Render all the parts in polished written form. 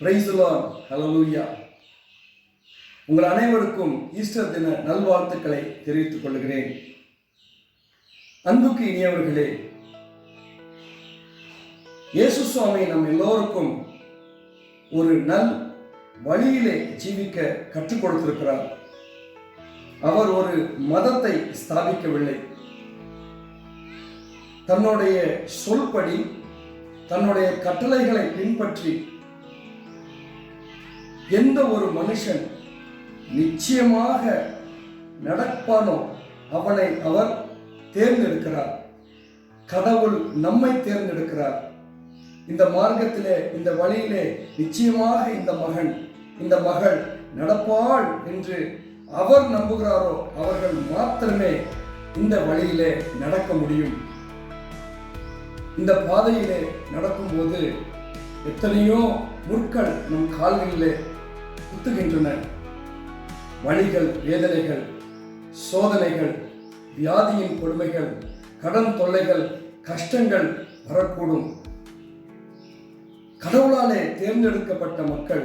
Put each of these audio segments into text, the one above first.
Praise the Lord. ஹல்லேலூயா. உங்கள் அனைவருக்கும் Easter தின நல்வாழ்த்துக்களை தெரிவித்துக் கொள்கிறேன். அன்புக்கு இனியவர்களே, இயேசு சுவாமி நம் எல்லோருக்கும் ஒரு நல் வழியிலே ஜீவிக்க கற்றுக் கொடுத்திருக்கிறார். அவர் ஒரு மதத்தை ஸ்தாபிக்கவில்லை. தன்னுடைய சொல்படி, தன்னுடைய கட்டளைகளை பின்பற்றி எந்த ஒரு மனுஷன் நிச்சயமாக நடப்பானோ அவனை அவர் தேர்ந்தெடுக்கிறார். கடவுள் நம்மை தேர்ந்தெடுக்கிறார். இந்த மார்க்கத்திலே, இந்த வழியிலே நிச்சயமாக இந்த மகன், இந்த மகள் நடப்பாள் என்று அவர் நம்புகிறாரோ அவர்கள் மாத்திரமே இந்த வழியிலே நடக்க முடியும். இந்த பாதையிலே நடக்கும்போது எத்தனையோ முற்கள் நம் கால்களிலே குத்துகின்றன. வலிகள், வேதனைகள், சோதனைகள், வியாதியின் கொடுமைகள், கடன் தொல்லைகள், கஷ்டங்கள் வரக்கூடும். கடவுளாலே தேர்ந்தெடுக்கப்பட்ட மக்கள்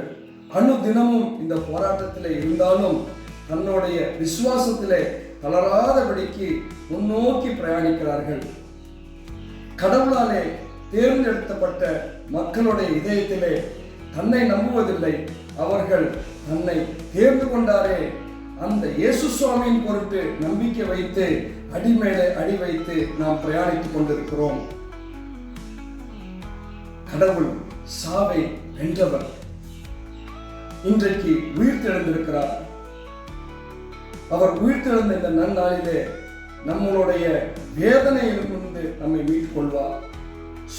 அனுதினமும் இந்த போராட்டத்திலே இருந்தாலும் தன்னுடைய விசுவாசத்திலே தளராதபடிக்கு முன்னோக்கி பிரயாணிக்கிறார்கள். கடவுளாலே தேர்ந்தெடுக்கப்பட்ட மக்களுடைய இதயத்திலே தன்னை நம்புவதில்லை. அவர்கள் தன்னை தேர்ந்து கொண்டாரே அந்த இயேசு சுவாமியின் பொருட்டு நம்பிக்கை வைத்து அடி மேலே அடி வைத்து நாம் பிரயாணித்துக் கொண்டிருக்கிறோம். கடவுள் சாவை வென்றவர். இன்றைக்கு உயிர்த்தெழுந்திருக்கிறார். அவர் உயிர்த்தெழுந்த இந்த நன்னாளிலே நம்மளுடைய வேதனையிலிருந்து நம்மை மீட்டுக் கொள்வார்.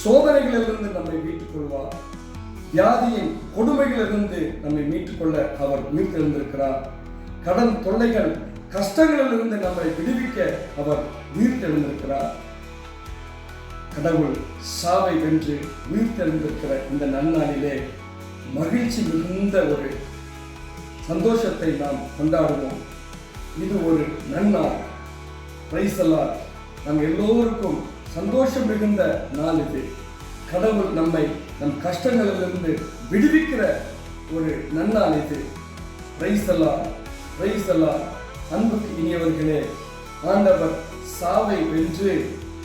சோதனைகளிலிருந்து நம்மை மீட்டுக் கொள்வார். வியாதியின் கொடுமைகளிலிருந்து நம்மை மீட்டுக் கொள்ள அவர் உயிர்த்தெழுந்திருக்கிறார். கடன் தொல்லைகள், கஷ்டங்களிலிருந்து நம்மை விடுவிக்க அவர் உயிர்த்தெழுந்திருக்கிறார். கடவுள் சாவை வென்று உயிர்த்தெழுந்திருக்கிற இந்த நன்னாளிலே மகிழ்ச்சி மிகுந்த ஒரு சந்தோஷத்தை நாம் கொண்டாடுவோம். இது ஒரு நன்னாள். Praise the Lord. நம் எல்லோருக்கும் சந்தோஷம் மிகுந்த நாள் இது. கடவுள் நம்மை நம் கஷ்டங்களிலிருந்து விடுவிக்கிற ஒரு நன்னாள் இது. Praise the Lord. Praise the Lord. அன்புக்கு இனியவர்களே, ஆண்டவர் சாவை வென்று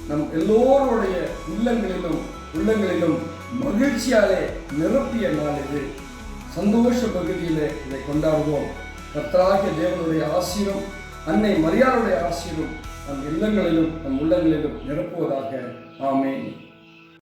நம் எல்லோருடைய உள்ளங்களிலும் மகிழ்ச்சியாலே நிரப்பிய நாள் இது. சந்தோஷ பகுதியிலே இதை கொண்டாடுவோம். கர்த்தராகிய தேவனுடைய ஆசீரும் அன்னை மரியாளுடைய ஆசீரும் நம் இல்லங்களிலும் நம் உள்ளங்களிலும் நிரப்புவதாக. ஆமென்.